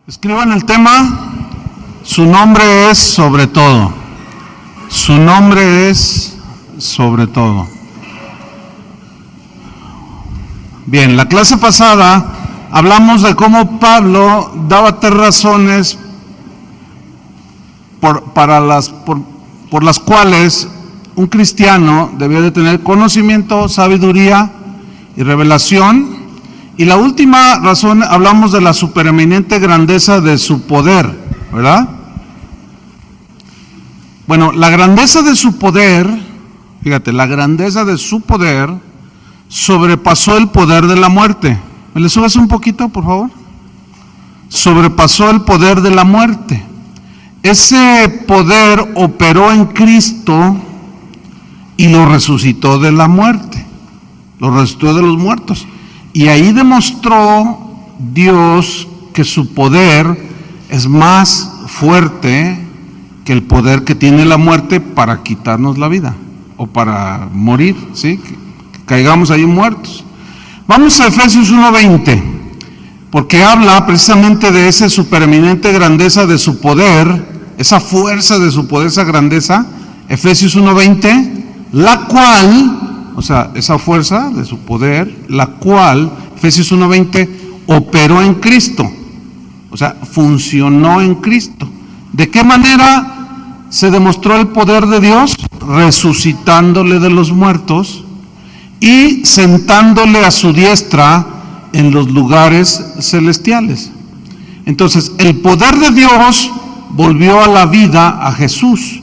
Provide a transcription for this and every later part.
Escriban el tema. Su nombre es sobre todo. Su nombre es sobre todo. Bien, la clase pasada hablamos de cómo Pablo daba 3 razones por las cuales un cristiano debía de tener conocimiento, sabiduría y revelación. Y la última razón, hablamos de la supereminente grandeza de su poder, ¿verdad? Bueno, la grandeza de su poder, fíjate, la grandeza de su poder sobrepasó el poder de la muerte. ¿Me le subes un poquito, por favor? Sobrepasó el poder de la muerte. Ese poder operó en Cristo y lo resucitó de la muerte, lo resucitó de los muertos. Y ahí demostró Dios que su poder es más fuerte que el poder que tiene la muerte para quitarnos la vida o para morir, ¿sí? Que caigamos ahí muertos. Vamos a Efesios 1:20, porque habla precisamente de esa supereminente grandeza de su poder, esa fuerza de su poder, esa grandeza. Efesios 1:20, la cual, o sea, esa fuerza de su poder, la cual, Efesios 1:20, operó en Cristo. O sea, funcionó en Cristo. ¿De qué manera se demostró el poder de Dios? Resucitándole de los muertos y sentándole a su diestra en los lugares celestiales. Entonces, el poder de Dios volvió a la vida a Jesús.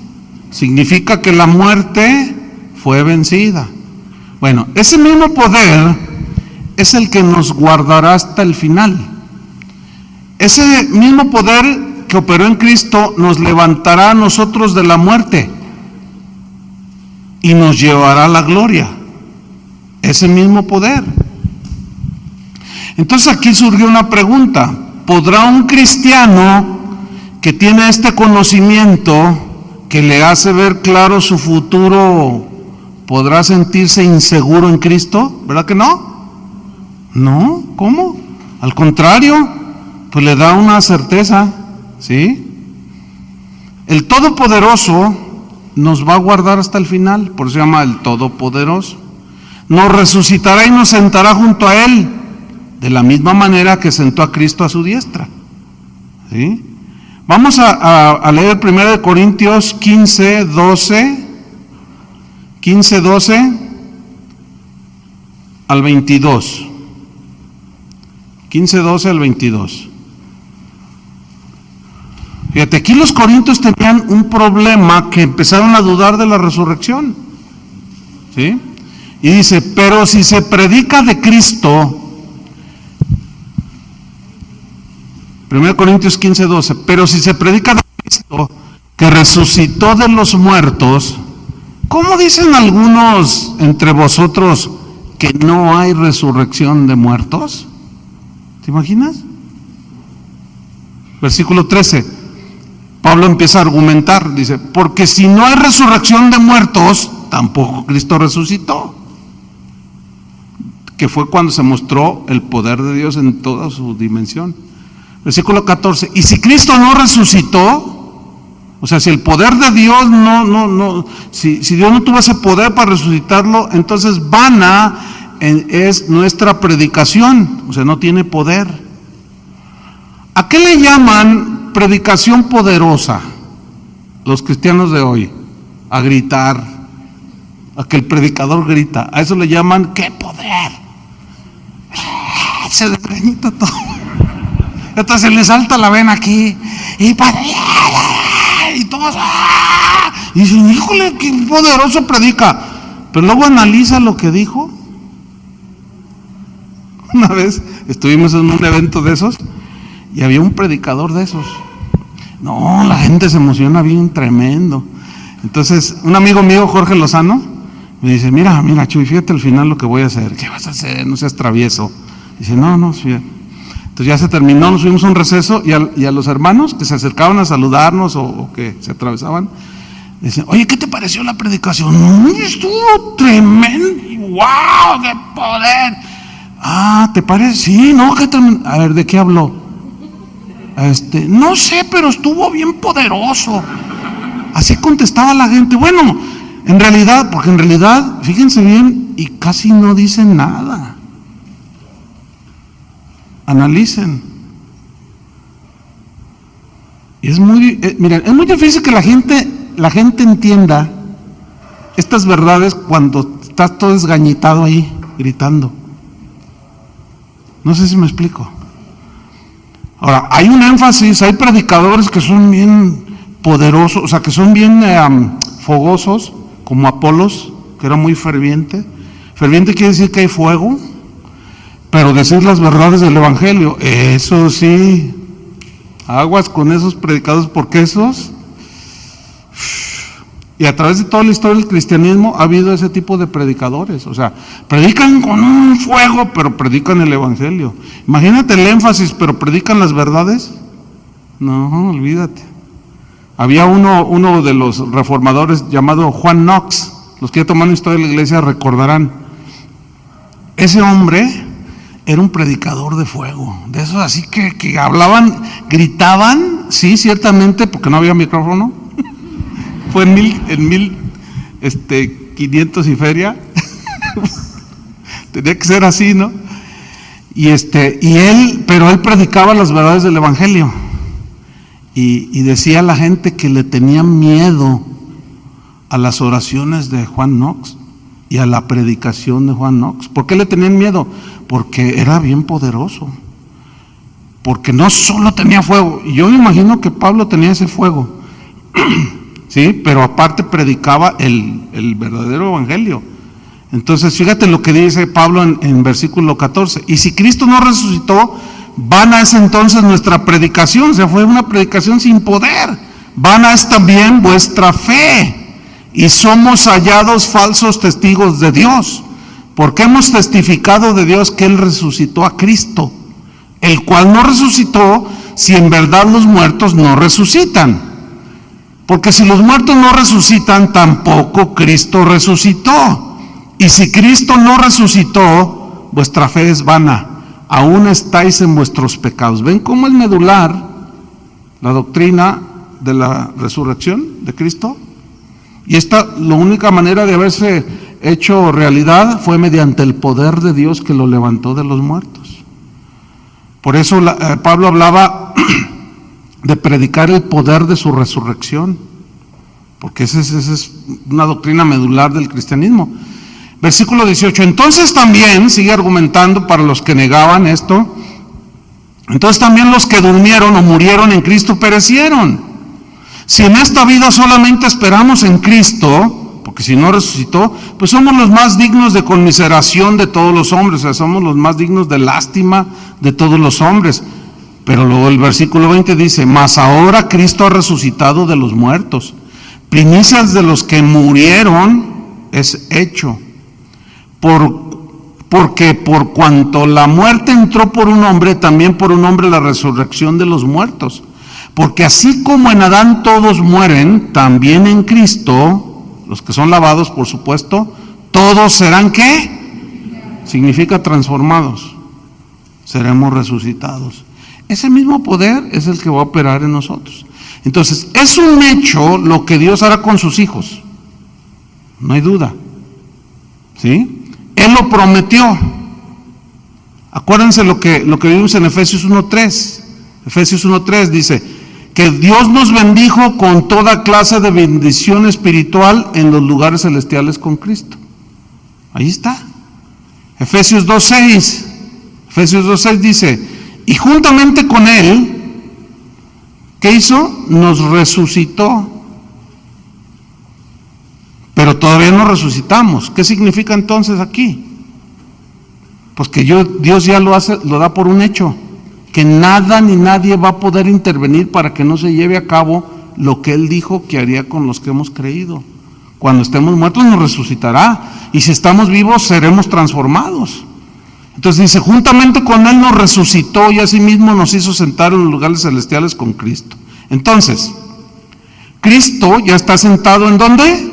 Significa que la muerte fue vencida. Bueno, ese mismo poder es el que nos guardará hasta el final. Ese mismo poder que operó en Cristo nos levantará a nosotros de la muerte y nos llevará a la gloria. Ese mismo poder. Entonces aquí surgió una pregunta: ¿podrá un cristiano que tiene este conocimiento que le hace ver claro su futuro, podrá sentirse inseguro en Cristo? ¿Verdad que no? No, ¿cómo? Al contrario, pues le da una certeza, ¿sí? El Todopoderoso nos va a guardar hasta el final, por eso se llama el Todopoderoso. Nos resucitará y nos sentará junto a Él, de la misma manera que sentó a Cristo a su diestra, ¿sí? Vamos a leer 1 Corintios 15:12 al 22. 15:12 al 22. Fíjate, aquí los corintios tenían un problema, que empezaron a dudar de la resurrección, ¿sí? Y dice: pero si se predica de Cristo, 1 Corintios 15:12, pero si se predica de Cristo, que resucitó de los muertos, ¿cómo dicen algunos entre vosotros que no hay resurrección de muertos? ¿Te imaginas? Versículo 13, Pablo empieza a argumentar, dice: porque si no hay resurrección de muertos, tampoco Cristo resucitó. Que fue cuando se mostró el poder de Dios en toda su dimensión. Versículo 14, y si Cristo no resucitó, o sea, si el poder de Dios si Dios no tuvo ese poder para resucitarlo, entonces vana es nuestra predicación, o sea, no tiene poder. ¿A qué le llaman predicación poderosa los cristianos de hoy? A gritar, a que el predicador grita, a eso le llaman ¿qué poder? Se desgreñita todo. Entonces se le salta la vena aquí y todos y dicen: híjole, qué poderoso predica. Pero luego analiza lo que dijo. Una vez estuvimos en un evento de esos y había un predicador de esos. No, la gente se emociona bien tremendo. Entonces un amigo mío, Jorge Lozano, me dice: mira Chuy, fíjate al final lo que voy a hacer. ¿Qué vas a hacer? No seas travieso. Dice: no, fíjate. Entonces ya se terminó, nos fuimos a un receso y a los hermanos que se acercaban a saludarnos o que se atravesaban, dicen: oye, ¿qué te pareció la predicación? Estuvo tremendo, wow, qué poder. Ah, ¿te parece? Sí, no, ¿qué tremendo? A ver, ¿de qué habló? No sé, pero estuvo bien poderoso. Así contestaba la gente. Bueno, en realidad, fíjense bien, y casi no dicen nada. Analicen. Y miren, es muy difícil que la gente entienda estas verdades cuando estás todo desgañitado ahí, gritando. No sé si me explico. Ahora, hay un énfasis, hay predicadores que son bien poderosos, o sea, que son bien fogosos, como Apolos, que era muy ferviente. Ferviente quiere decir que hay fuego, pero decir las verdades del Evangelio, eso sí, aguas con esos predicadores, porque esos, y a través de toda la historia del cristianismo ha habido ese tipo de predicadores, o sea, predican con un fuego, pero predican el Evangelio. Imagínate el énfasis, pero predican las verdades. No, olvídate. Había uno de los reformadores llamado Juan Knox, los que ya tomaron historia de la iglesia recordarán. Ese hombre era un predicador de fuego, de esos así que hablaban, gritaban, sí, ciertamente, porque no había micrófono. Fue en 1500 y feria. Tenía que ser así, ¿no? Pero él predicaba las verdades del Evangelio. Y decía a la gente que le tenían miedo a las oraciones de Juan Knox y a la predicación de Juan Knox. ¿Por qué le tenían miedo? Porque era bien poderoso. Porque no solo tenía fuego, y yo me imagino que Pablo tenía ese fuego, sí, pero aparte predicaba el verdadero evangelio. Entonces, fíjate lo que dice Pablo en versículo 14. Y si Cristo no resucitó, vana es entonces nuestra predicación, o sea, fue una predicación sin poder. Vana es también vuestra fe, y somos hallados falsos testigos de Dios, porque hemos testificado de Dios que Él resucitó a Cristo, el cual no resucitó si en verdad los muertos no resucitan. Porque si los muertos no resucitan, tampoco Cristo resucitó. Y si Cristo no resucitó, vuestra fe es vana, aún estáis en vuestros pecados. ¿Ven cómo es medular la doctrina de la resurrección de Cristo? Y la única manera de haberse hecho realidad fue mediante el poder de Dios que lo levantó de los muertos. Por eso Pablo hablaba de predicar el poder de su resurrección, porque esa es una doctrina medular del cristianismo. Versículo 18, entonces también, sigue argumentando para los que negaban esto, entonces también los que durmieron o murieron en Cristo perecieron. Si en esta vida solamente esperamos en Cristo, porque si no resucitó, pues somos los más dignos de conmiseración de todos los hombres, o sea, somos los más dignos de lástima de todos los hombres. Pero luego el versículo 20 dice, mas ahora Cristo ha resucitado de los muertos, primicias de los que murieron es hecho. Porque por cuanto la muerte entró por un hombre, también por un hombre la resurrección de los muertos. Porque así como en Adán todos mueren, también en Cristo, los que son lavados, por supuesto, todos serán ¿qué? Significa transformados. Seremos resucitados. Ese mismo poder es el que va a operar en nosotros. Entonces, es un hecho lo que Dios hará con sus hijos. No hay duda. ¿Sí? Él lo prometió. Acuérdense lo que vimos en Efesios 1:3. Efesios 1:3 dice que Dios nos bendijo con toda clase de bendición espiritual en los lugares celestiales con Cristo. Ahí está. Efesios 2:6. Efesios 2:6 dice, y juntamente con Él, ¿qué hizo? Nos resucitó. Pero todavía no resucitamos. ¿Qué significa entonces aquí? Pues que Dios ya lo da por un hecho, que nada ni nadie va a poder intervenir para que no se lleve a cabo lo que Él dijo que haría con los que hemos creído. Cuando estemos muertos nos resucitará, y si estamos vivos seremos transformados. Entonces dice, juntamente con Él nos resucitó y asimismo nos hizo sentar en los lugares celestiales con Cristo. Entonces, Cristo ya está sentado ¿en dónde?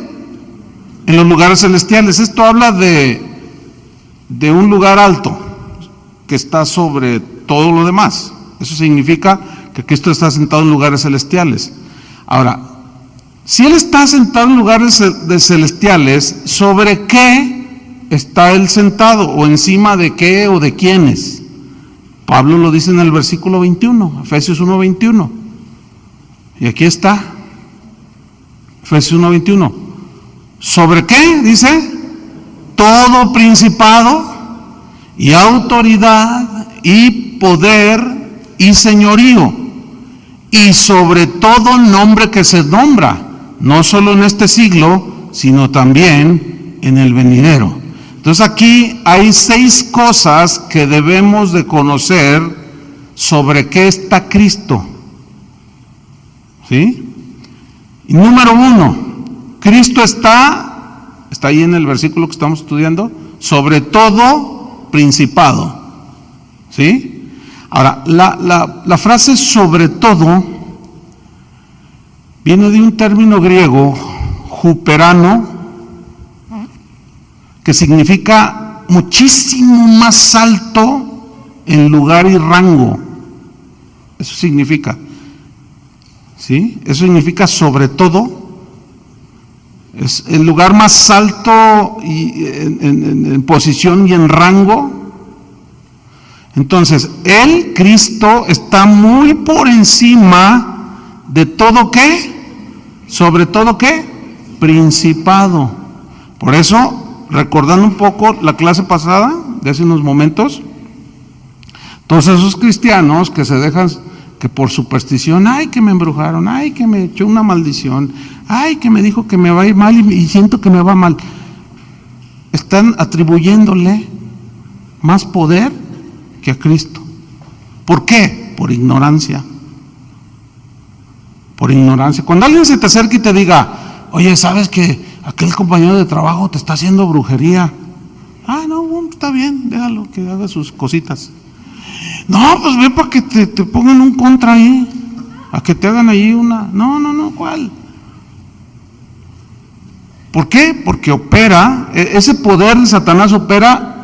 En los lugares celestiales. Esto habla de un lugar alto que está sobre todo lo demás. Eso significa que Cristo está sentado en lugares celestiales. Ahora, si Él está sentado en lugares celestiales, ¿sobre qué está Él sentado? ¿O encima de qué o de quiénes? Pablo lo dice en el versículo 21, Efesios 1:21. Y aquí está, Efesios 1:21. ¿Sobre qué? Dice, todo principado y autoridad y poder y señorío, y sobre todo nombre que se nombra, no solo en este siglo, sino también en el venidero. Entonces aquí hay 6 cosas que debemos de conocer sobre qué está Cristo. ¿Sí? Y número 1, Cristo está ahí en el versículo que estamos estudiando, sobre todo principado. ¿Sí? Ahora, la frase sobre todo viene de un término griego, huperano, que significa muchísimo más alto en lugar y rango. Eso significa. ¿Sí? Eso significa sobre todo. Es el lugar más alto y en posición y en rango. Entonces, Él, Cristo, está muy por encima de todo ¿qué? Sobre todo ¿qué? Principado. Por eso, recordando un poco la clase pasada, de hace unos momentos, todos esos cristianos que se dejan, que por superstición, ay, que me embrujaron, ay, que me echó una maldición, ay, que me dijo que me va a ir mal y siento que me va mal, están atribuyéndole más poder que a Cristo. ¿Por qué? Por ignorancia. Por ignorancia. Cuando alguien se te acerca y te diga, oye, ¿sabes que aquel compañero de trabajo te está haciendo brujería? Ah, no, está bien, déjalo que haga sus cositas. No, pues ve para que te pongan un contra ahí, a que te hagan ahí una. No, ¿cuál? ¿Por qué? Porque opera, ese poder de Satanás opera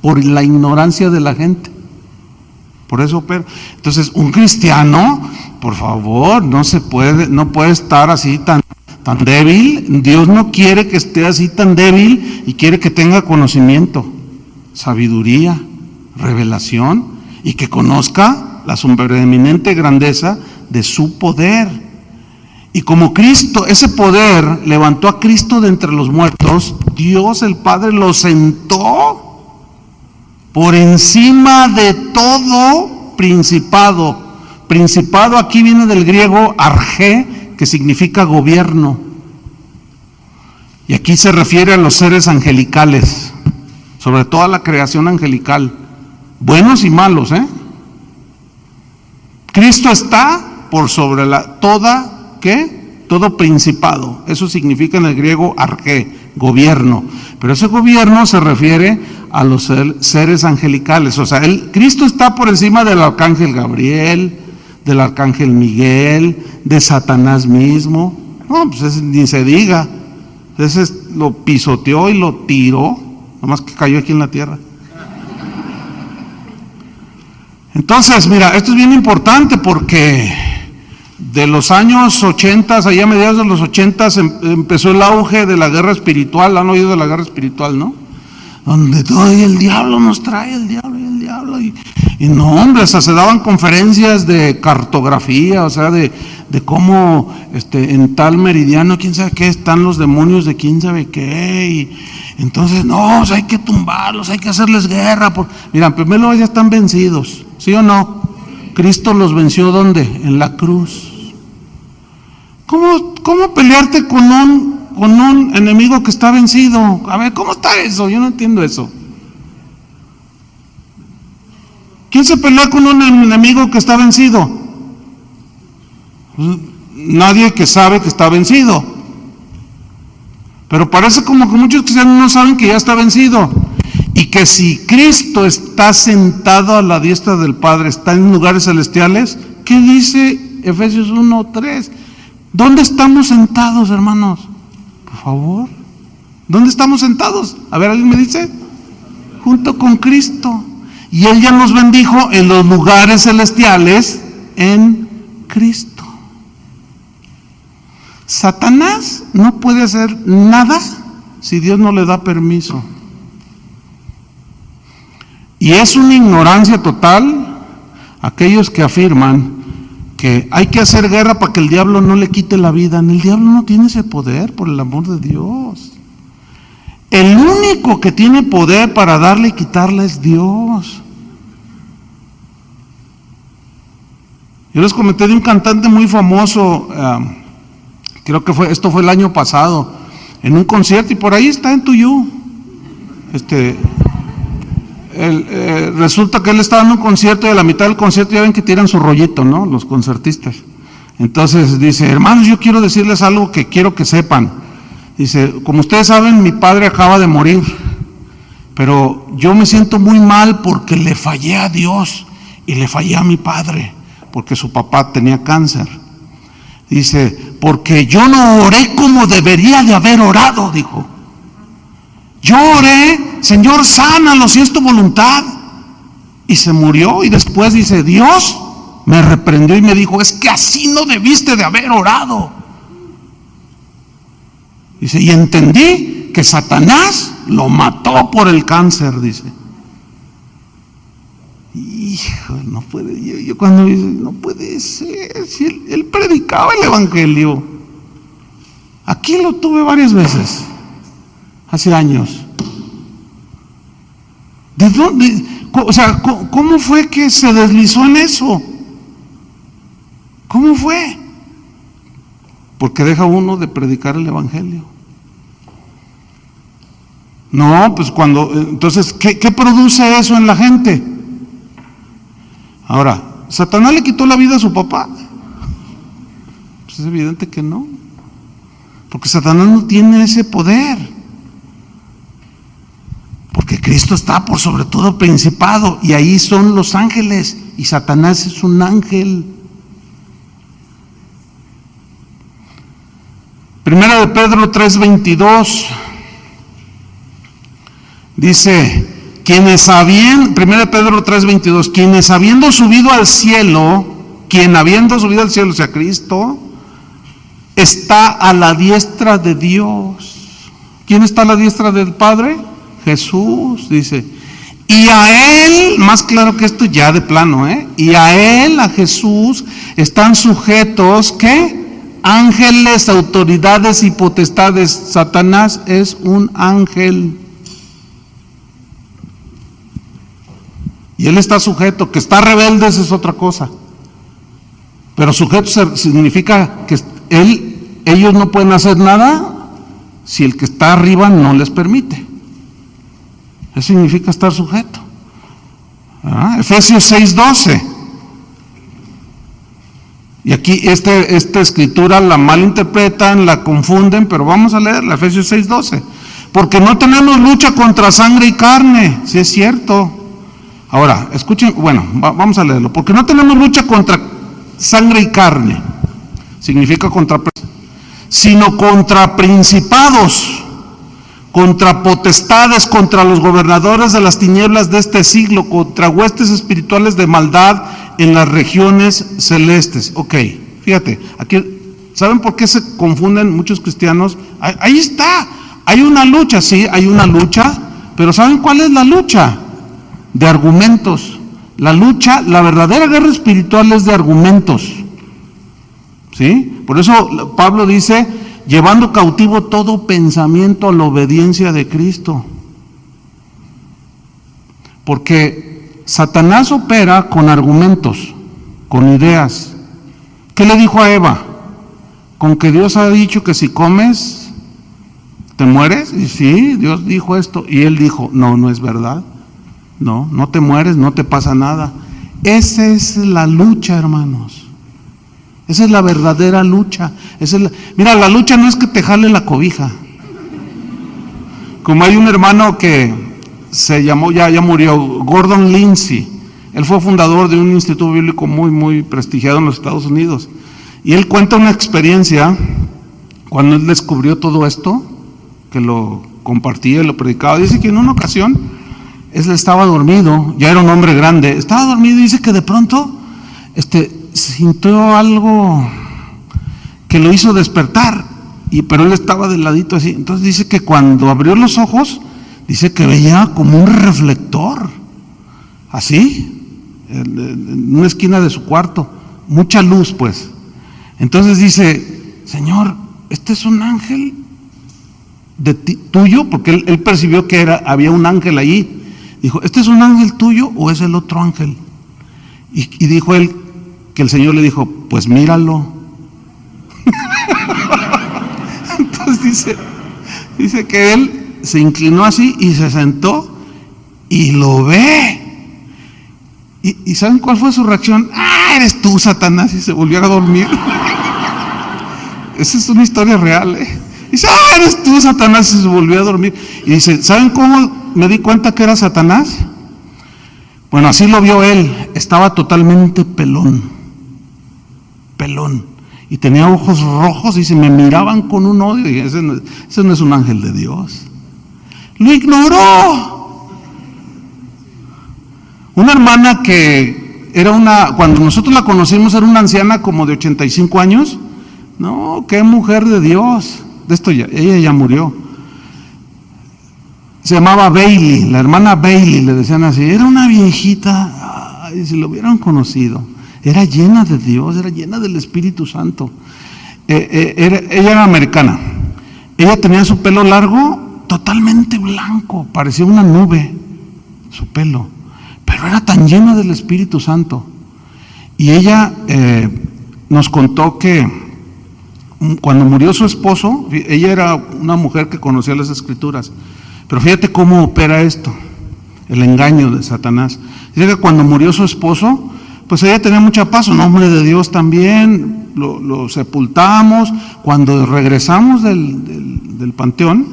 por la ignorancia de la gente. Por eso opera. Entonces, un cristiano, por favor, no puede estar así tan débil. Dios no quiere que esté así tan débil y quiere que tenga conocimiento, sabiduría, revelación y que conozca la supereminente grandeza de su poder. Y como Cristo, ese poder levantó a Cristo de entre los muertos, Dios el Padre lo sentó por encima de todo principado. Principado aquí viene del griego argé, que significa gobierno. Y aquí se refiere a los seres angelicales, sobre toda la creación angelical, buenos y malos, Cristo está por sobre todo principado. Eso significa en el griego argé, gobierno. Pero ese gobierno se refiere a los seres angelicales. O sea, Cristo está por encima del arcángel Gabriel, del arcángel Miguel, de Satanás mismo. No, pues ese ni se diga. Ese lo pisoteó y lo tiró, nomás que cayó aquí en la tierra. Entonces, mira, esto es bien importante porque de los años 80, allá a mediados de los 80, empezó el auge de la guerra espiritual. ¿Han oído de la guerra espiritual, no? Donde todo el diablo nos trae, el diablo. Y no, hombre, o sea, se daban conferencias de cartografía, o sea, de cómo en tal meridiano, quién sabe qué, están los demonios de quién sabe qué. Y entonces, no, o sea, hay que tumbarlos, hay que hacerles guerra. Mira, en primer lugar ya están vencidos, ¿sí o no? Cristo los venció, ¿dónde? En la cruz. ¿Cómo pelearte con un enemigo que está vencido? A ver, ¿cómo está eso? Yo no entiendo eso. ¿Quién se pelea con un enemigo que está vencido? Nadie que sabe que está vencido. Pero parece como que muchos cristianos no saben que ya está vencido. Y que si Cristo está sentado a la diestra del Padre, está en lugares celestiales, ¿qué dice Efesios 1:3? ¿Dónde estamos sentados, hermanos? Por favor. ¿Dónde estamos sentados? A ver, ¿alguien me dice? Junto con Cristo. Y Él ya nos bendijo en los lugares celestiales en Cristo. Satanás no puede hacer nada si Dios no le da permiso. Y es una ignorancia total aquellos que afirman que hay que hacer guerra para que el diablo no le quite la vida. El diablo no tiene ese poder, por el amor de Dios. El único que tiene poder para darle y quitarle es Dios. Yo les comenté de un cantante muy famoso, creo que esto fue el año pasado, en un concierto, y por ahí está en Tuyú. Resulta que él estaba en un concierto y a la mitad del concierto ya ven que tiran su rollito, ¿no? Los concertistas. Entonces dice: hermanos, yo quiero decirles algo que quiero que sepan. Dice: como ustedes saben, mi padre acaba de morir, pero yo me siento muy mal porque le fallé a Dios y le fallé a mi padre, porque su papá tenía cáncer. Dice: porque yo no oré como debería de haber orado, dijo. Yo oré: Señor, sánalo si es tu voluntad. Y se murió, y después dice: Dios me reprendió y me dijo: es que así no debiste de haber orado. Dice: y entendí que Satanás lo mató por el cáncer, dice. Hijo, no puede, yo cuando dice, no puede ser, si él predicaba el evangelio. Aquí lo tuve varias veces, hace años. ¿De dónde? O sea, ¿cómo fue que se deslizó en eso? ¿Cómo fue? Porque deja uno de predicar el evangelio. No, pues entonces, ¿qué produce eso en la gente? Ahora, ¿Satanás le quitó la vida a su papá? Pues es evidente que no, porque Satanás no tiene ese poder, porque Cristo está por sobre todo principado, y ahí son los ángeles, y Satanás es un ángel. Primera de Pedro 3:22 dice: Primera de Pedro 3:22, quien habiendo subido al cielo, o sea, Cristo, está a la diestra de Dios. ¿Quién está a la diestra del Padre? Jesús, dice. Y a Él, más claro que esto ya de plano, y a Él, a Jesús, están sujetos, ¿qué? Ángeles, autoridades y potestades. Satanás es un ángel. Y él está sujeto. Que está rebelde, esa es otra cosa. Pero sujeto significa que ellos no pueden hacer nada si el que está arriba no les permite. Eso significa estar sujeto. Efesios 6:12. Y aquí esta escritura la malinterpretan, la confunden, pero vamos a leerla, Efesios 6:12. Porque no tenemos lucha contra sangre y carne, si es cierto. Ahora, escuchen, vamos a leerlo. Porque no tenemos lucha contra sangre y carne, significa sino contra principados, contra potestades, contra los gobernadores de las tinieblas de este siglo, contra huestes espirituales de maldad en las regiones celestes. Ok, fíjate, aquí, ¿saben por qué se confunden muchos cristianos? Ahí está, hay una lucha, sí, hay una lucha, pero ¿saben cuál es la lucha? De argumentos. La verdadera guerra espiritual es de argumentos. ¿Sí? Por eso Pablo dice: llevando cautivo todo pensamiento a la obediencia de Cristo. Porque Satanás opera con argumentos, con ideas. ¿Qué le dijo a Eva? Con que Dios ha dicho que si comes te mueres. Y sí, Dios dijo esto. Y él dijo: no es verdad. No te mueres, no te pasa nada. Esa es la lucha, hermanos. Esa es la verdadera lucha. Mira, la lucha no es que te jale la cobija. Como hay un hermano que se llamó, ya murió, Gordon Lindsay. Él fue fundador de un instituto bíblico muy, muy prestigiado en los Estados Unidos. Y él cuenta una experiencia cuando él descubrió todo esto, que lo compartía y lo predicaba. Dice que en una ocasión él estaba dormido, ya era un hombre grande, estaba dormido y dice que de pronto sintió algo que lo hizo despertar, pero él estaba del ladito así. Entonces dice que cuando abrió los ojos, dice que veía como un reflector, así, en una esquina de su cuarto, mucha luz pues. Entonces dice, Señor, este es un ángel tuyo, porque él percibió que había un ángel ahí. Dijo, ¿este es un ángel tuyo o es el otro ángel? Y dijo él que el Señor le dijo, pues míralo. Entonces dice que él se inclinó así y se sentó y lo ve. ¿Y saben cuál fue su reacción? ¡Ah, eres tú, Satanás! Y se volvió a dormir. Esa es una historia real, Dice, ¡ah, eres tú, Satanás! Y se volvió a dormir. Y dice, ¿saben cómo me di cuenta que era Satanás? Bueno, así lo vio él. Estaba totalmente pelón. Y tenía ojos rojos y se me miraban con un odio. Y ese no es un ángel de Dios. Lo ignoró. Una hermana que cuando nosotros la conocimos, era una anciana como de 85 años. No, qué mujer de Dios. Ella ya murió. Se llamaba Bailey, la hermana Bailey, le decían así. Era una viejita, ay, si lo hubieran conocido. Era llena de Dios, era llena del Espíritu Santo. Ella era americana. Ella tenía su pelo largo, totalmente blanco, parecía una nube, su pelo. Pero era tan llena del Espíritu Santo. Y ella nos contó que cuando murió su esposo, ella era una mujer que conocía las Escrituras. Pero fíjate cómo opera esto, el engaño de Satanás. Dice que cuando murió su esposo, pues ella tenía mucha paz, un hombre de Dios también, lo sepultamos. Cuando regresamos del panteón,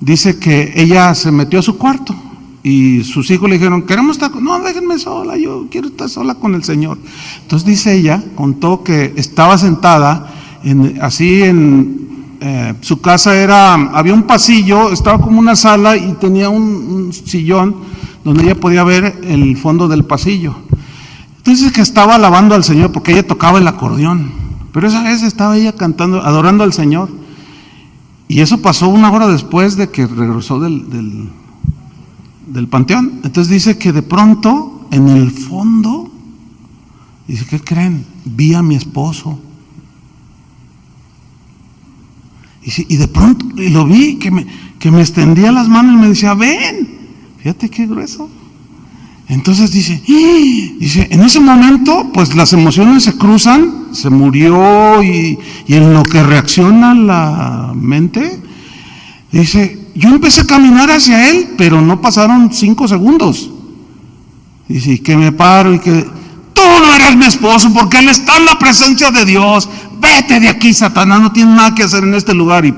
dice que ella se metió a su cuarto y sus hijos le dijeron, queremos estar, no, déjenme sola, yo quiero estar sola con el Señor. Entonces dice ella, contó que estaba sentada en su casa, había un pasillo, estaba como una sala y tenía un sillón donde ella podía ver el fondo del pasillo. Entonces que estaba alabando al Señor porque ella tocaba el acordeón, pero esa vez estaba ella cantando, adorando al Señor. Y eso pasó 1 hora después de que regresó del panteón. Entonces dice que de pronto, en el fondo, dice, ¿qué creen? Vi a mi esposo. Y de pronto, y lo vi, que me extendía las manos y me decía, ven, fíjate qué grueso. Entonces dice, en ese momento, pues las emociones se cruzan, se murió y en lo que reacciona la mente, dice, yo empecé a caminar hacia él, pero no pasaron 5 segundos. Dice, y que me paro y que, tú no eres mi esposo porque él está en la presencia de Dios. Vete de aquí, Satanás, no tienes nada que hacer en este lugar. Y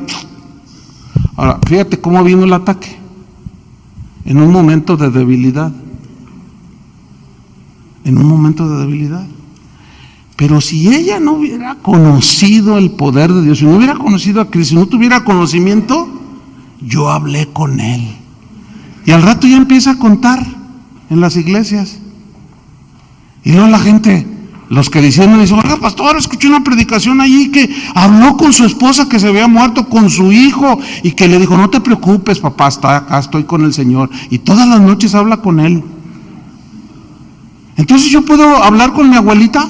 ahora, fíjate cómo vino el ataque. En un momento de debilidad. Pero si ella no hubiera conocido el poder de Dios, si no hubiera conocido a Cristo, si no tuviera conocimiento, yo hablé con él. Y al rato ya empieza a contar en las iglesias. Y luego la gente, los que dicen, oiga, pastor, escuché una predicación allí que habló con su esposa que se había muerto, con su hijo, y que le dijo, no te preocupes, papá, acá estoy con el Señor. Y todas las noches habla con él. Entonces yo puedo hablar con mi abuelita.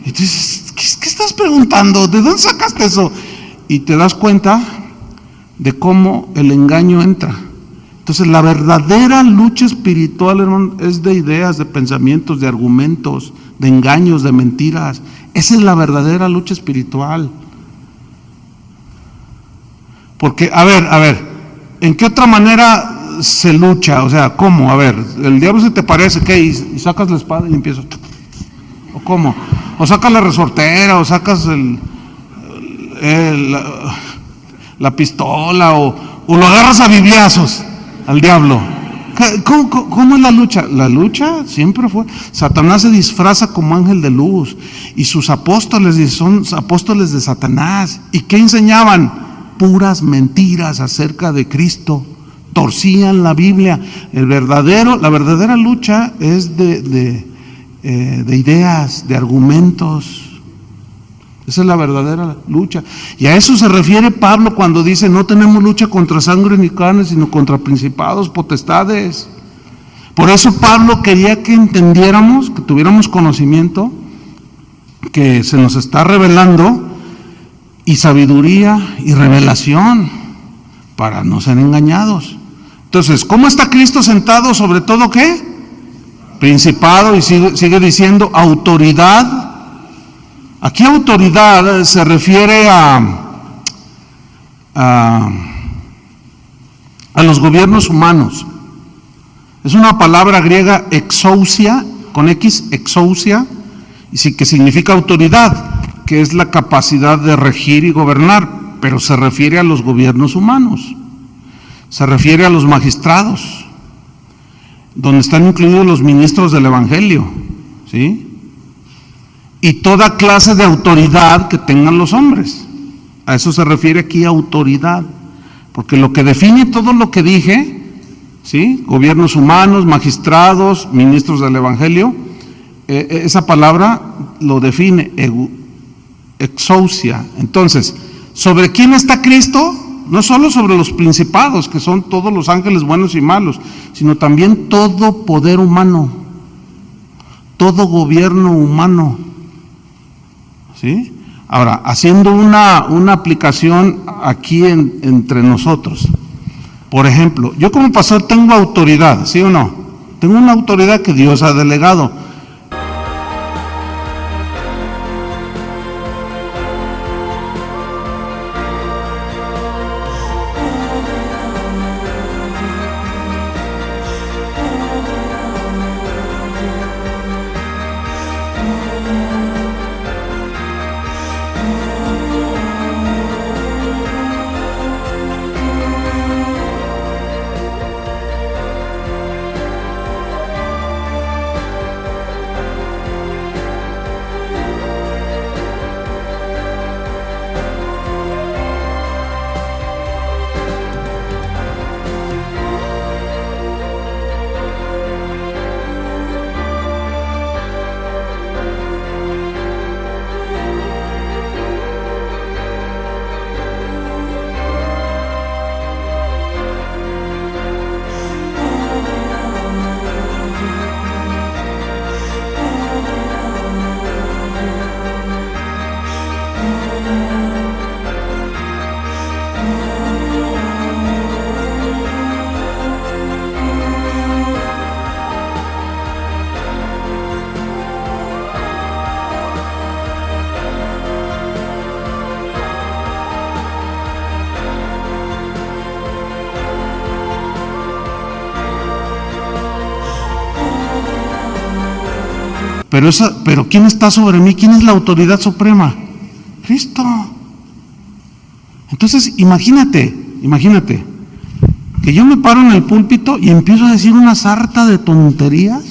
Y tú dices, ¿qué estás preguntando? ¿De dónde sacaste eso? Y te das cuenta de cómo el engaño entra. Entonces la verdadera lucha espiritual, hermano, es de ideas, de pensamientos, de argumentos, de engaños, de mentiras. Esa es la verdadera lucha espiritual. Porque, a ver, ¿en qué otra manera se lucha? O sea, ¿cómo? A ver, el diablo se te parece, ¿qué? Y sacas la espada y empiezas. ¿O cómo? O sacas la resortera, o sacas la pistola, o lo agarras a bibliazos al diablo. ¿Cómo es la lucha? La lucha siempre fue, Satanás se disfraza como ángel de luz, y sus apóstoles son apóstoles de Satanás. ¿Y qué enseñaban? Puras mentiras acerca de Cristo. Torcían la Biblia. La verdadera lucha es de ideas, de argumentos. Esa es la verdadera lucha. Y a eso se refiere Pablo cuando dice: no tenemos lucha contra sangre ni carne, sino contra principados, potestades. Por eso Pablo quería que entendiéramos, que tuviéramos conocimiento, que se nos está revelando, y sabiduría y revelación, para no ser engañados. Entonces, ¿cómo está Cristo sentado sobre todo qué? Principado, y sigue diciendo autoridad. Aquí autoridad se refiere a los gobiernos humanos. Es una palabra griega exousia, con X, exousia, y que significa autoridad, que es la capacidad de regir y gobernar, pero se refiere a los gobiernos humanos, se refiere a los magistrados, donde están incluidos los ministros del Evangelio, ¿sí? Y toda clase de autoridad que tengan los hombres. A eso se refiere aquí autoridad, porque lo que define todo lo que dije, ¿sí? Gobiernos humanos, magistrados, ministros del Evangelio, esa palabra lo define, exousia. Entonces, ¿sobre quién está Cristo? No solo sobre los principados, que son todos los ángeles buenos y malos, sino también todo poder humano, todo gobierno humano, ¿sí? Ahora, haciendo una aplicación aquí entre nosotros. Por ejemplo, yo como pastor tengo autoridad, ¿sí o no? Tengo una autoridad que Dios ha delegado. Pero ¿quién está sobre mí? ¿Quién es la autoridad suprema? Cristo. Entonces, imagínate, que yo me paro en el púlpito y empiezo a decir una sarta de tonterías,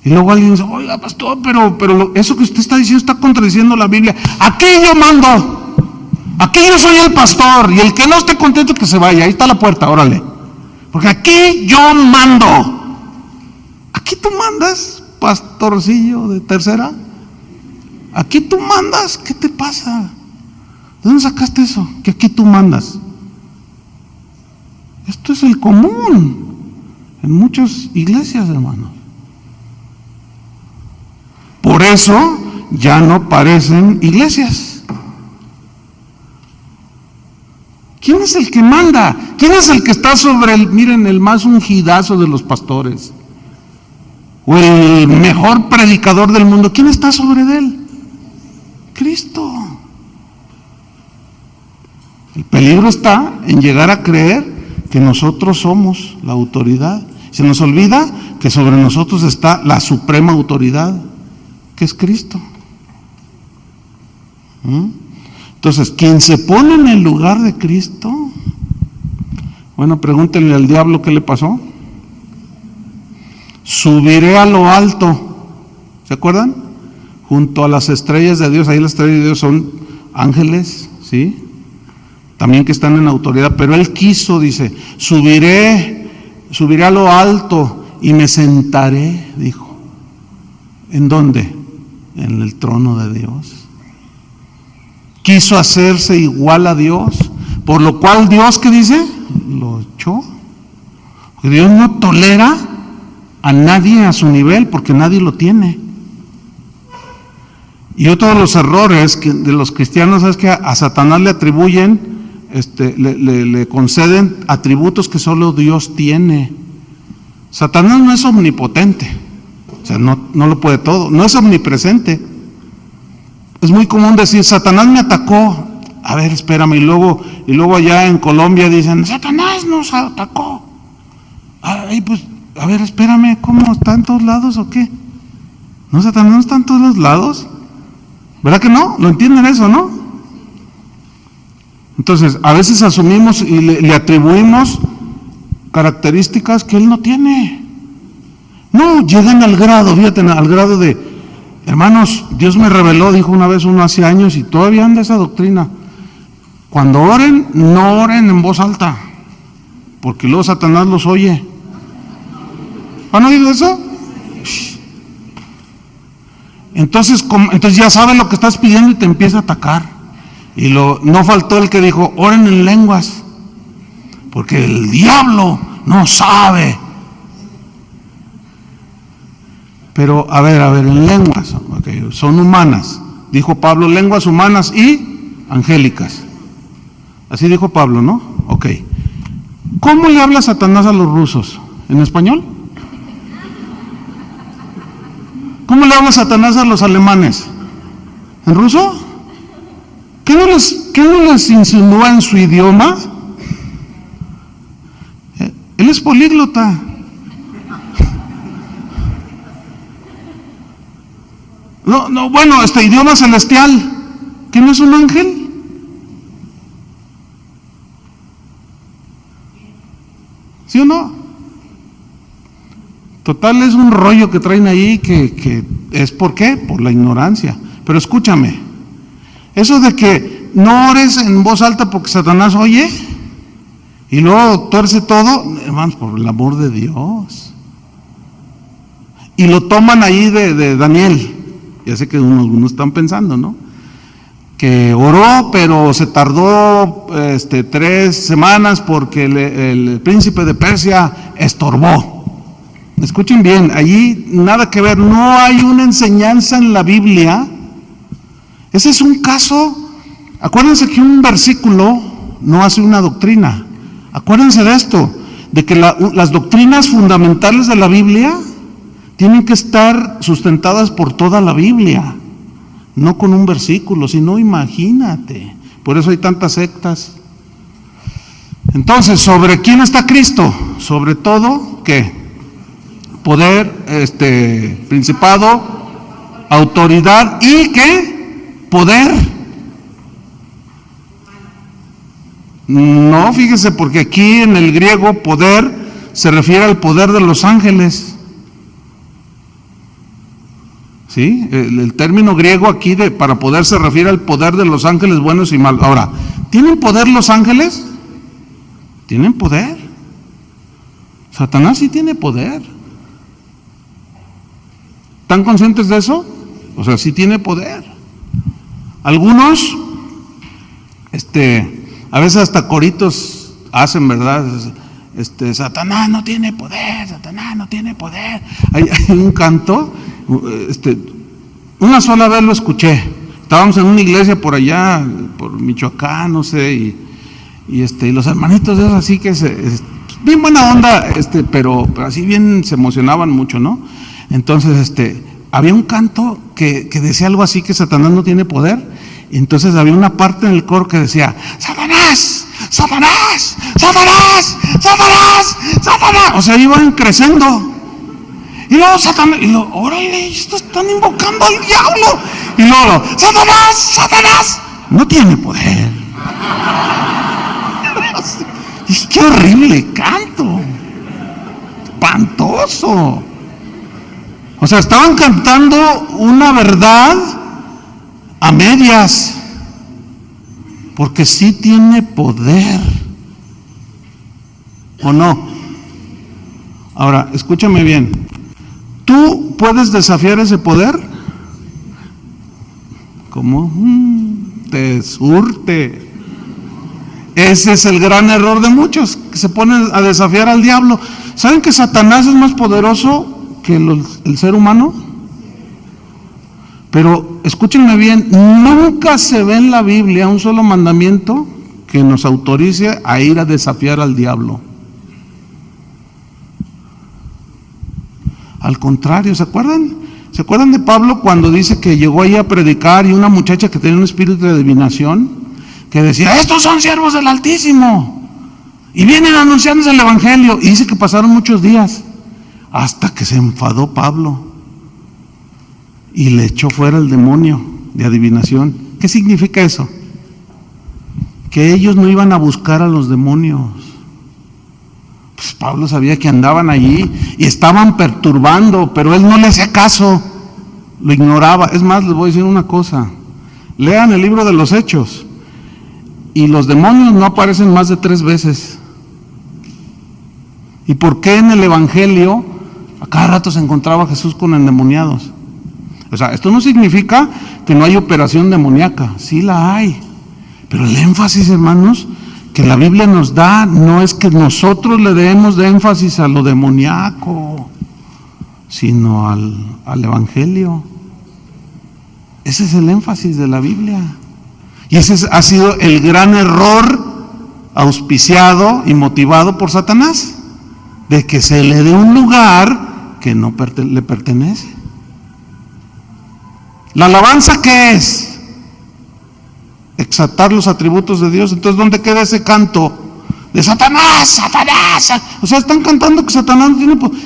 y luego alguien dice: oiga, pastor, pero eso que usted está diciendo está contradiciendo la Biblia. Aquí yo mando, aquí yo soy el pastor, y el que no esté contento que se vaya, ahí está la puerta, órale, porque aquí yo mando. Aquí tú mandas, pastorcillo de tercera, aquí tú mandas. ¿Qué te pasa? ¿De dónde sacaste eso? Que aquí tú mandas. Esto es el común en muchas iglesias, hermanos. Por eso ya no parecen iglesias. ¿Quién es el que manda? ¿Quién es el que está sobre el más ungidazo de los pastores? O el mejor predicador del mundo. ¿Quién está sobre él? Cristo. El peligro está en llegar a creer que nosotros somos la autoridad. Se nos olvida que sobre nosotros está la suprema autoridad, que es Cristo. Entonces, quien se pone en el lugar de Cristo, bueno, pregúntenle al diablo qué le pasó. Subiré a lo alto, ¿se acuerdan? Junto a las estrellas de Dios. Ahí las estrellas de Dios son ángeles, ¿sí? También que están en autoridad, pero él quiso, dice, subiré a lo alto y me sentaré, dijo. ¿En dónde? En el trono de Dios. Quiso hacerse igual a Dios, por lo cual Dios, ¿qué dice? Lo echó. Dios no tolera a nadie a su nivel, porque nadie lo tiene. Y otro de los errores de los cristianos es que a Satanás le atribuyen, le conceden atributos que solo Dios tiene. Satanás no es omnipotente, o sea, no lo puede todo, no es omnipresente. Es muy común decir, Satanás me atacó. A ver, espérame, y luego allá en Colombia dicen, Satanás nos atacó. Ay, pues, a ver, espérame, ¿cómo? ¿Está en todos lados o qué? No, Satanás no está en todos los lados. ¿Verdad que no? ¿Lo entienden eso, no? Entonces, a veces asumimos y le atribuimos características que él no tiene. No, llegan al grado, fíjate, al grado de, hermanos, Dios me reveló, dijo una vez uno hace años, y todavía anda esa doctrina. Cuando oren, no oren en voz alta, porque luego Satanás los oye. ¿Han oído eso? Entonces ya sabes lo que estás pidiendo y te empieza a atacar. Y no faltó el que dijo, oren en lenguas, porque el diablo no sabe. Pero, a ver, en lenguas, okay, son humanas. Dijo Pablo, lenguas humanas y angélicas. Así dijo Pablo, ¿no? Ok. ¿Cómo le habla Satanás a los rusos? ¿En español? ¿Cómo le habla Satanás a los alemanes? ¿En ruso? ¿Qué no les insinúa en su idioma? Él es políglota. No, bueno, idioma celestial. ¿Que no es un ángel? ¿Sí o no? Total, es un rollo que traen ahí que es ¿por qué? Por la ignorancia. Pero escúchame, eso de que no ores en voz alta porque Satanás oye y luego tuerce todo, hermanos, por el amor de Dios. Y lo toman ahí de Daniel. Ya sé que algunos están pensando, ¿no? Que oró, pero se tardó 3 semanas porque el príncipe de Persia estorbó. Escuchen bien, allí nada que ver, no hay una enseñanza en la Biblia. Ese es un caso. Acuérdense que un versículo no hace una doctrina. Acuérdense de esto, de que las doctrinas fundamentales de la Biblia tienen que estar sustentadas por toda la Biblia, no con un versículo, sino imagínate. Por eso hay tantas sectas. Entonces, ¿sobre quién está Cristo? Sobre todo, ¿qué? Poder, principado, autoridad y ¿qué? Poder. No, fíjese, porque aquí en el griego poder se refiere al poder de los ángeles. ¿Sí? El término griego aquí para poder se refiere al poder de los ángeles buenos y malos. Ahora, ¿tienen poder los ángeles? ¿Tienen poder? Satanás sí tiene poder. ¿Están conscientes de eso? O sea, sí tiene poder. Algunos, a veces hasta coritos hacen, ¿verdad? Satanás no tiene poder, Satanás no tiene poder. Hay un canto, una sola vez lo escuché. Estábamos en una iglesia por allá, por Michoacán, no sé, y los hermanitos de esos así que bien buena onda, pero así bien se emocionaban mucho, ¿no? Entonces, había un canto que decía algo así, que Satanás no tiene poder. Y entonces había una parte en el coro que decía, Satanás, Satanás, Satanás, Satanás, Satanás. O sea, iban creciendo. Y luego Satanás, órale, estos están invocando al diablo. Y luego, Satanás, Satanás, no tiene poder. Y qué horrible canto, espantoso. O sea, estaban cantando una verdad a medias, porque sí tiene poder, ¿o no? Ahora, escúchame bien. ¿Tú puedes desafiar ese poder? ¿Cómo? Te surte. Ese es el gran error de muchos, que se ponen a desafiar al diablo. ¿Saben que Satanás es más poderoso que el ser humano? Pero escúchenme bien, nunca se ve en la Biblia un solo mandamiento que nos autorice a ir a desafiar al diablo. Al contrario, ¿se acuerdan? ¿Se acuerdan de Pablo cuando dice que llegó ahí a predicar y una muchacha que tenía un espíritu de adivinación, que decía, estos son siervos del Altísimo y vienen anunciándose el Evangelio? Y dice que pasaron muchos días hasta que se enfadó Pablo y le echó fuera el demonio de adivinación. ¿Qué significa eso? Que ellos no iban a buscar a los demonios. Pues Pablo sabía que andaban allí y estaban perturbando, pero él no le hacía caso, lo ignoraba. Es más, les voy a decir una cosa, lean el libro de los Hechos y los demonios no aparecen más de 3 veces. ¿Y por qué en el Evangelio a cada rato se encontraba Jesús con endemoniados? O sea, esto no significa que no hay operación demoníaca, sí la hay, pero el énfasis, hermanos, que la Biblia nos da no es que nosotros le demos de énfasis a lo demoníaco, sino al Evangelio. Ese es el énfasis de la Biblia. Y ese ha sido el gran error auspiciado y motivado por Satanás, de que se le dé un lugar que no le pertenece. ¿La alabanza qué es? Exaltar los atributos de Dios. Entonces, ¿dónde queda ese canto de Satanás, Satanás? O sea, están cantando que Satanás no tiene poder.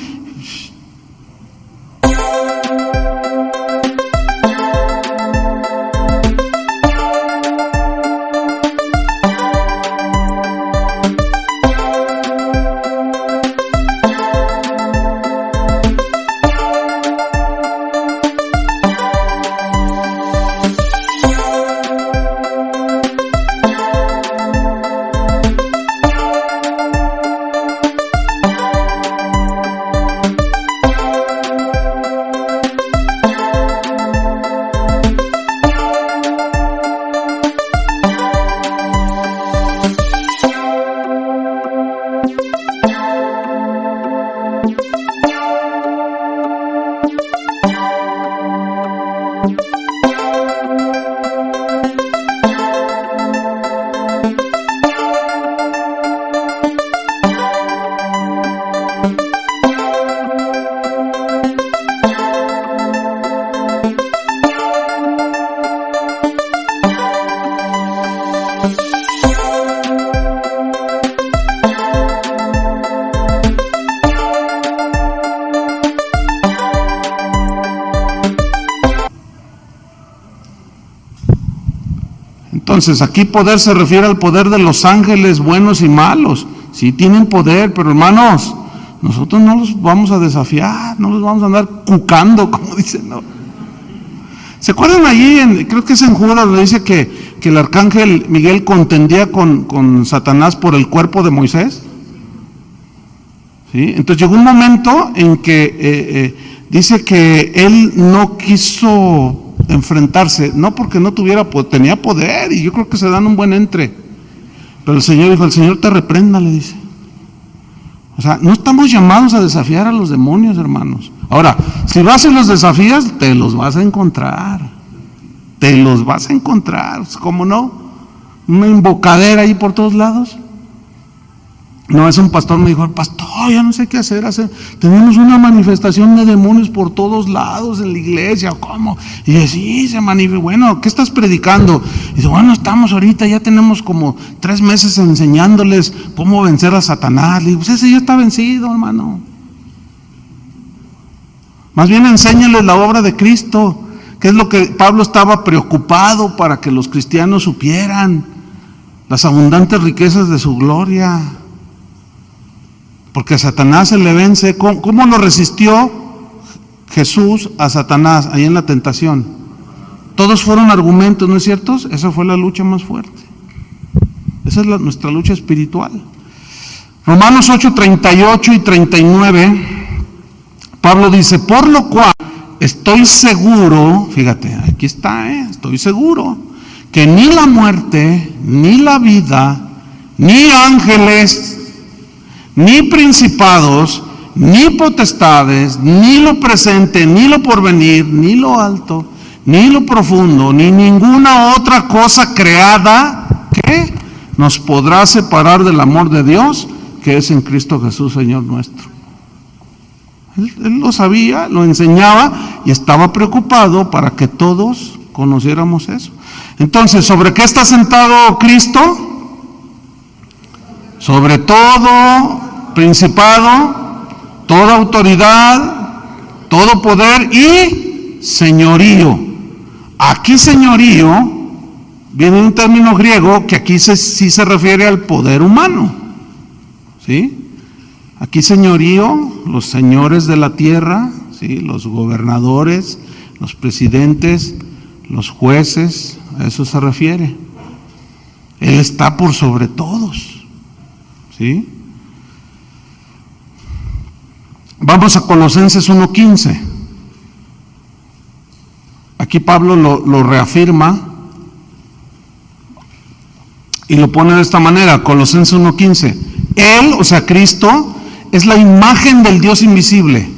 Entonces, aquí poder se refiere al poder de los ángeles buenos y malos. Sí tienen poder, pero hermanos, nosotros no los vamos a desafiar, no los vamos a andar cucando, como dicen, ¿no? ¿Se acuerdan allí, creo que es en Judas, donde dice que el arcángel Miguel contendía con Satanás por el cuerpo de Moisés? ¿Sí? Entonces llegó un momento en que dice que él no quiso enfrentarse, no porque no tuviera, tenía poder, y yo creo que se dan un buen entre, pero el Señor dijo, el Señor te reprenda, le dice. O sea, no estamos llamados a desafiar a los demonios, hermanos. Ahora, si vas y los desafías, te los vas a encontrar, pues, ¿cómo no? Una invocadera ahí por todos lados. No, es un pastor, me dijo, pastor, ya no sé qué hacer, tenemos una manifestación de demonios por todos lados en la iglesia, ¿cómo? Y dice, sí, se manifiesta. Bueno, ¿qué estás predicando? Y dice, bueno, estamos ahorita, ya tenemos como 3 meses enseñándoles cómo vencer a Satanás. Le digo, pues ese ya está vencido, hermano. Más bien enséñales la obra de Cristo, que es lo que Pablo estaba preocupado para que los cristianos supieran, las abundantes riquezas de su gloria. Porque a Satanás se le vence. ¿Cómo lo resistió Jesús a Satanás ahí en la tentación? Todos fueron argumentos, ¿no es cierto? Esa fue la lucha más fuerte. Esa es nuestra lucha espiritual. Romanos 8:38 y 39. Pablo dice, por lo cual estoy seguro, fíjate, aquí está, estoy seguro, que ni la muerte, ni la vida, ni ángeles, ni principados, ni potestades, ni lo presente, ni lo porvenir, ni lo alto, ni lo profundo, ni ninguna otra cosa creada que nos podrá separar del amor de Dios que es en Cristo Jesús, Señor nuestro. Él lo sabía, lo enseñaba y estaba preocupado para que todos conociéramos eso. Entonces, ¿sobre qué está sentado Cristo? Sobre todo principado, toda autoridad, todo poder y señorío. Aquí señorío viene un término griego que aquí sí se refiere al poder humano, ¿sí? Aquí señorío, los señores de la tierra, ¿sí? Los gobernadores, los presidentes, los jueces, a eso se refiere. Él está por sobre todos, ¿sí? Vamos a Colosenses 1:15. Aquí Pablo lo reafirma y lo pone de esta manera, Colosenses 1:15. Él, o sea, Cristo, es la imagen del Dios invisible,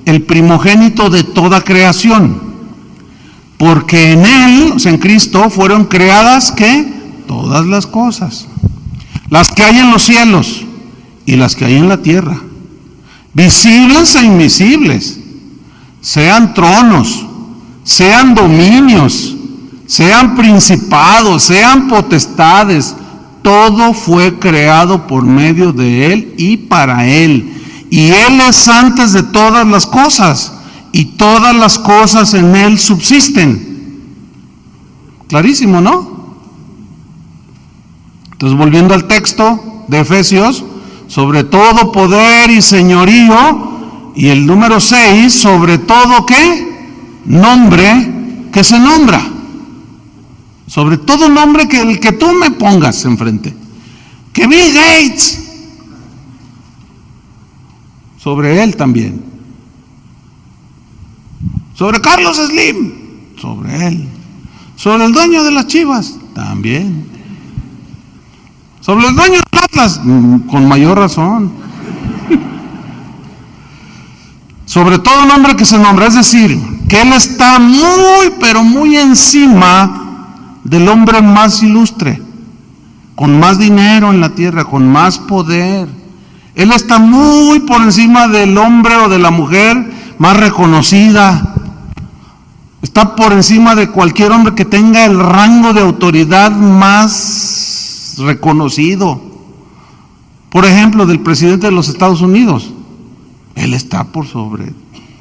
el primogénito de toda creación. Porque en Él, o sea, en Cristo, fueron creadas, ¿qué? Todas las cosas. Las que hay en los cielos y las que hay en la tierra. Visibles e invisibles. Sean tronos, sean dominios, sean principados, sean potestades. Todo fue creado por medio de Él y para Él. Y Él es antes de todas las cosas. Y todas las cosas en Él subsisten. Clarísimo, ¿no? Entonces, volviendo al texto de Efesios, sobre todo poder y señorío. Y el número 6, sobre todo, ¿qué? Nombre que se nombra. Sobre todo nombre que el que tú me pongas enfrente. Que Bill Gates. Sobre él también. Sobre Carlos Slim. Sobre él. Sobre el dueño de las Chivas. También. Sobre el dueño del Atlas. Con mayor razón. Sobre todo nombre que se nombra. Es decir, que él está muy, pero muy encima del hombre más ilustre, con más dinero en la tierra, con más poder. Él está muy por encima del hombre o de la mujer más reconocida. Está por encima de cualquier hombre que tenga el rango de autoridad más reconocido. Por ejemplo, del presidente de los Estados Unidos. Él está por sobre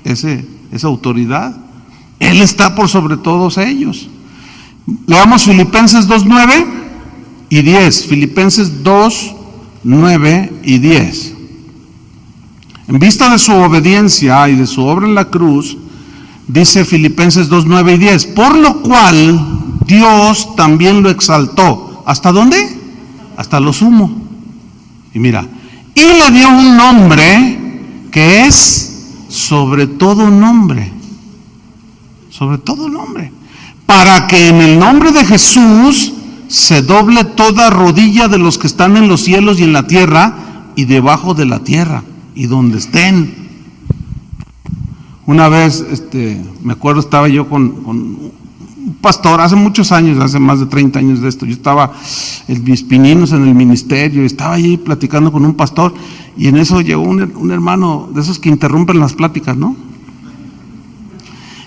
esa autoridad. Él está por sobre todos ellos. Leamos Filipenses 2:9 y 10. Filipenses 2:9 y 10. En vista de su obediencia y de su obra en la cruz, dice Filipenses 2:9 y 10, por lo cual Dios también lo exaltó. ¿Hasta dónde? Hasta lo sumo. Y mira, y le dio un nombre que es sobre todo nombre. Sobre todo nombre. Para que en el nombre de Jesús se doble toda rodilla de los que están en los cielos y en la tierra y debajo de la tierra y donde estén. Una vez, me acuerdo, estaba yo con un pastor, hace muchos años, hace más de 30 años de esto, yo estaba en mis pininos en el ministerio, estaba allí platicando con un pastor y en eso llegó un hermano de esos que interrumpen las pláticas, ¿no?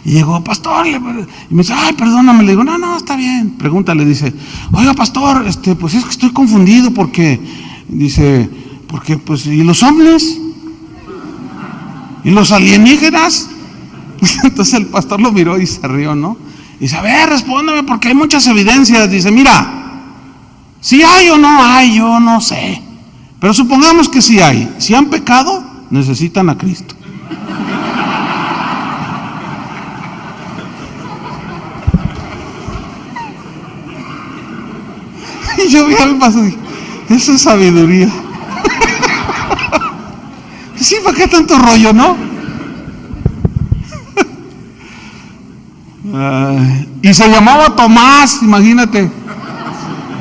Y llegó, pastor, y me dice, ay, perdóname, le digo, no, está bien. Pregúntale, dice, oiga, pastor, pues es que estoy confundido porque, dice, porque pues, ¿y los ovnis? ¿Y los alienígenas? Entonces el pastor lo miró y se rió, ¿no? Y dice, a ver, respóndeme porque hay muchas evidencias. Dice, mira, si hay o no hay, yo no sé. Pero supongamos que sí hay. Si han pecado, necesitan a Cristo. Y yo vi al paso y dije, eso es sabiduría. Sí, ¿para qué tanto rollo, no? Y se llamaba Tomás, imagínate.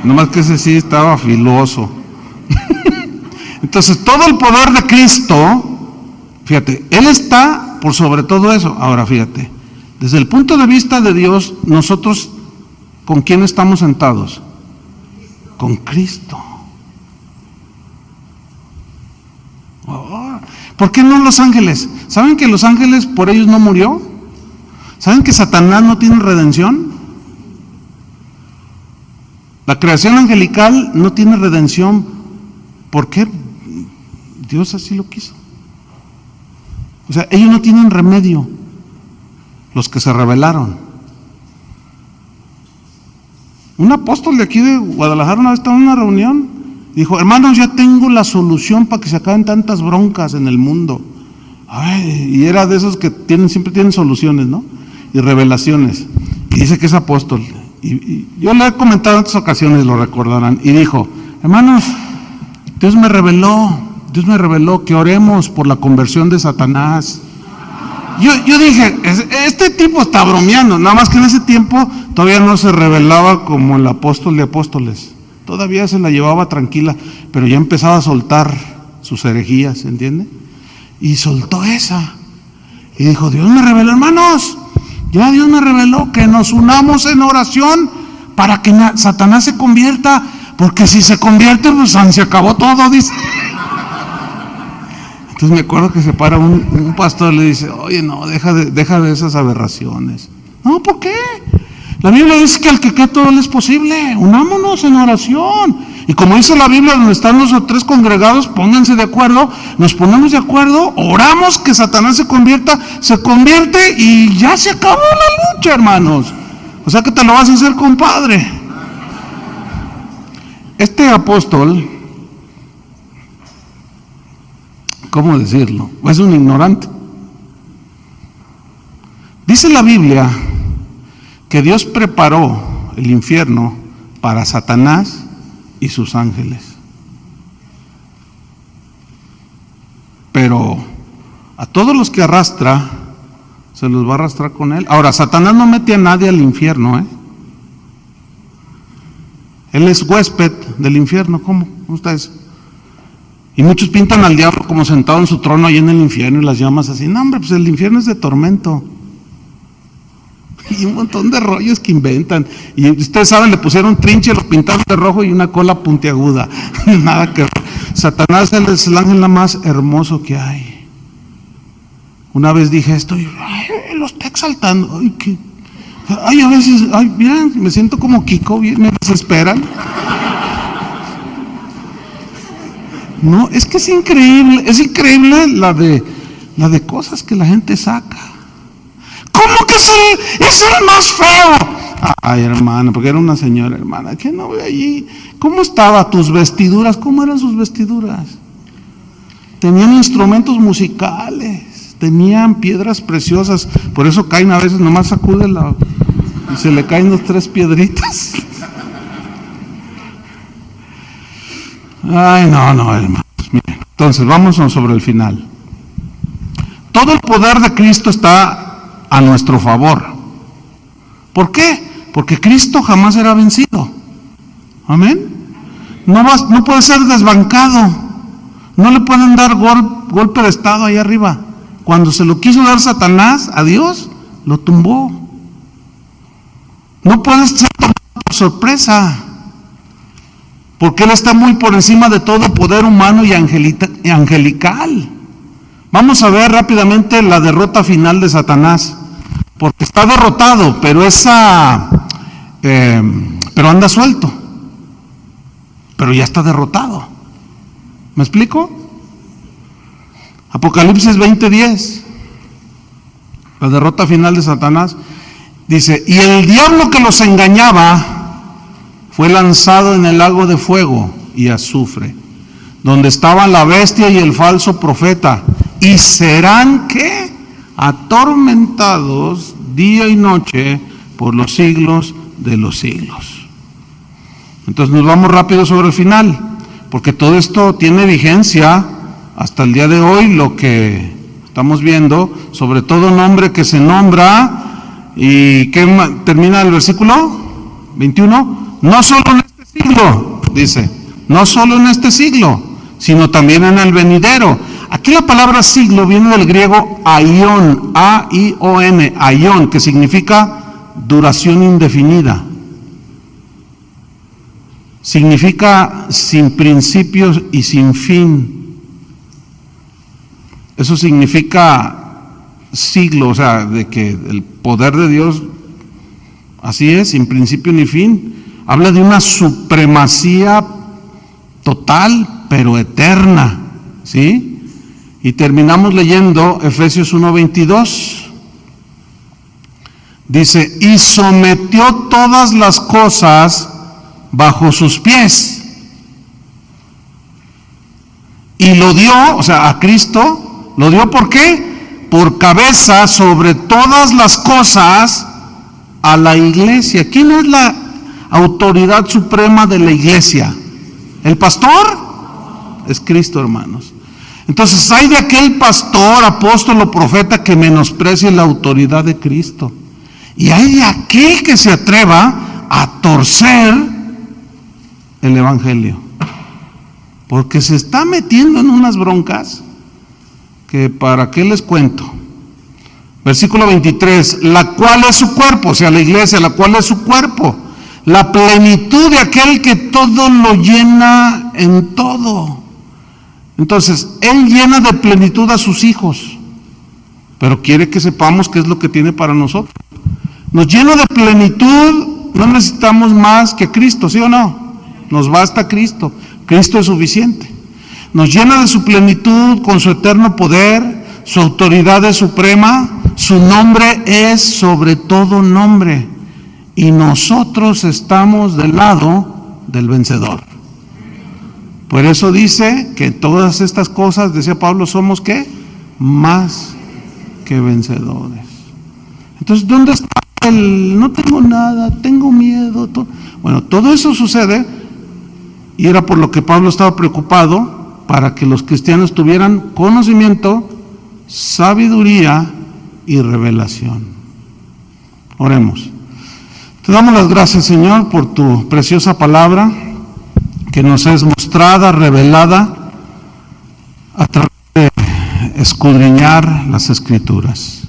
Nomás que ese sí estaba filoso. Entonces, todo el poder de Cristo, fíjate, Él está por sobre todo eso. Ahora, fíjate, desde el punto de vista de Dios, nosotros, ¿con quién estamos sentados? Con Cristo. Oh, ¿por qué no los ángeles? ¿Saben que los ángeles por ellos no murió? ¿Saben que Satanás no tiene redención? La creación angelical no tiene redención. ¿Por qué? Dios así lo quiso. O sea, ellos no tienen remedio, los que se rebelaron. Un apóstol de aquí de Guadalajara una vez estaba en una reunión, dijo: hermanos, ya tengo la solución para que se acaben tantas broncas en el mundo. Ay, y era de esos que siempre tienen soluciones, ¿no? Y revelaciones. Y dice que es apóstol. Y yo le he comentado en otras ocasiones, lo recordarán, y dijo: hermanos, Dios me reveló que oremos por la conversión de Satanás. Yo dije, este tipo está bromeando, nada más que en ese tiempo todavía no se revelaba como el apóstol de apóstoles, todavía se la llevaba tranquila, pero ya empezaba a soltar sus herejías, ¿entiende? Y soltó esa, y dijo: Dios me reveló, hermanos, ya Dios me reveló que nos unamos en oración para que Satanás se convierta, porque si se convierte, pues se acabó todo, dice. Entonces me acuerdo que se para un pastor y le dice: oye, no, deja de esas aberraciones. No, ¿por qué? La Biblia dice que al que cree todo le es posible. Unámonos en oración. Y como dice la Biblia, donde están los tres congregados, pónganse de acuerdo, nos ponemos de acuerdo, oramos que Satanás se convierte y ya se acabó la lucha, hermanos. O sea que te lo vas a hacer, compadre. Este apóstol, ¿cómo decirlo? Es un ignorante. Dice la Biblia que Dios preparó el infierno para Satanás y sus ángeles. Pero a todos los que arrastra, se los va a arrastrar con él. Ahora, Satanás no mete a nadie al infierno, ¿eh? Él es huésped del infierno. ¿Cómo está eso? Y muchos pintan al diablo como sentado en su trono ahí en el infierno y las llamas así. No, hombre, pues el infierno es de tormento. Y un montón de rollos que inventan. Y ustedes saben, le pusieron trinche, lo pintaron de rojo y una cola puntiaguda. Nada que ver. Satanás es el ángel más hermoso que hay. Una vez dije esto y lo está exaltando. Ay, a veces, mira, me siento como Kiko, me desesperan. No, es que es increíble la de cosas que la gente saca. ¿Cómo que es el más feo? Ay, hermana, porque era una señora, hermana, que no ve allí. ¿Cómo estaban tus vestiduras? ¿Cómo eran sus vestiduras? Tenían instrumentos musicales, tenían piedras preciosas, por eso caen a veces, nomás sacude y se le caen 2 o 3 piedritas. Ay, no, hermanos. Miren, entonces, vamos sobre el final. Todo el poder de Cristo está a nuestro favor. ¿Por qué? Porque Cristo jamás será vencido. Amén. No puede ser desbancado. No le pueden dar golpe de estado ahí arriba. Cuando se lo quiso dar Satanás a Dios, lo tumbó. No puede ser tomado por sorpresa, porque Él está muy por encima de todo poder humano y angelical. Vamos a ver rápidamente la derrota final de Satanás, porque está derrotado, pero anda suelto, pero ya está derrotado. ¿Me explico? Apocalipsis 20:10, la derrota final de Satanás, dice: y el diablo que los engañaba fue lanzado en el lago de fuego y azufre, donde estaban la bestia y el falso profeta, y serán, ¿qué? Atormentados día y noche por los siglos de los siglos. Entonces nos vamos rápido sobre el final, porque todo esto tiene vigencia hasta el día de hoy. Lo que estamos viendo, sobre todo nombre que se nombra, ¿Y qué termina el versículo 21? No solo en este siglo, dice, no solo en este siglo, sino también en el venidero. Aquí la palabra siglo viene del griego aion, A-I-O-N, aion, que significa duración indefinida. Significa sin principios y sin fin. Eso significa siglo, o sea, de que el poder de Dios, así es, sin principio ni fin. Habla de una supremacía total, pero eterna, ¿sí? Y terminamos leyendo Efesios 1:22. Dice, y sometió todas las cosas bajo sus pies. Y lo dio, o sea, a Cristo, lo dio ¿por qué? Por cabeza sobre todas las cosas a la iglesia. ¿Quién es la autoridad suprema de la iglesia? ¿El pastor? Es Cristo, hermanos. Entonces, hay de aquel pastor, apóstol o profeta que menosprecie la autoridad de Cristo. Y hay de aquel que se atreva a torcer el evangelio. Porque se está metiendo en unas broncas que para qué les cuento. Versículo 23, la cual es su cuerpo, o sea, la iglesia, la cual es su cuerpo, la plenitud de aquel que todo lo llena en todo. Entonces, Él llena de plenitud a sus hijos, pero quiere que sepamos qué es lo que tiene para nosotros. Nos llena de plenitud, no necesitamos más que Cristo, ¿sí o no? Nos basta Cristo, Cristo es suficiente. Nos llena de su plenitud con su eterno poder, su autoridad es suprema, su nombre es sobre todo nombre, y nosotros estamos del lado del vencedor. Por eso dice que todas estas cosas, decía Pablo, somos ¿qué? Más que vencedores. Entonces, ¿dónde está el no tengo nada, tengo miedo? Bueno, todo eso sucede, y era por lo que Pablo estaba preocupado, para que los cristianos tuvieran conocimiento, sabiduría y revelación. Oremos. Te damos las gracias, Señor, por tu preciosa palabra, que nos es mostrada, revelada, a través de escudriñar las Escrituras.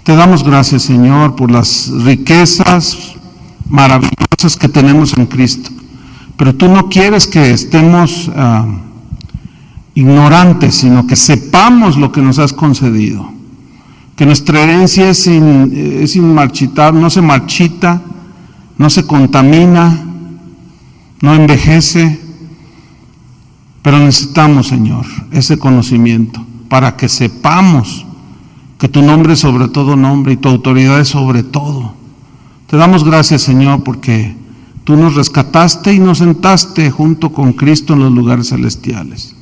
Te damos gracias, Señor, por las riquezas maravillosas que tenemos en Cristo. Pero tú no quieres que estemos ignorantes, sino que sepamos lo que nos has concedido. Que nuestra herencia es inmarchitable, no se marchita, no se contamina, no envejece. Pero necesitamos, Señor, ese conocimiento para que sepamos que tu nombre es sobre todo nombre y tu autoridad es sobre todo. Te damos gracias, Señor, porque tú nos rescataste y nos sentaste junto con Cristo en los lugares celestiales.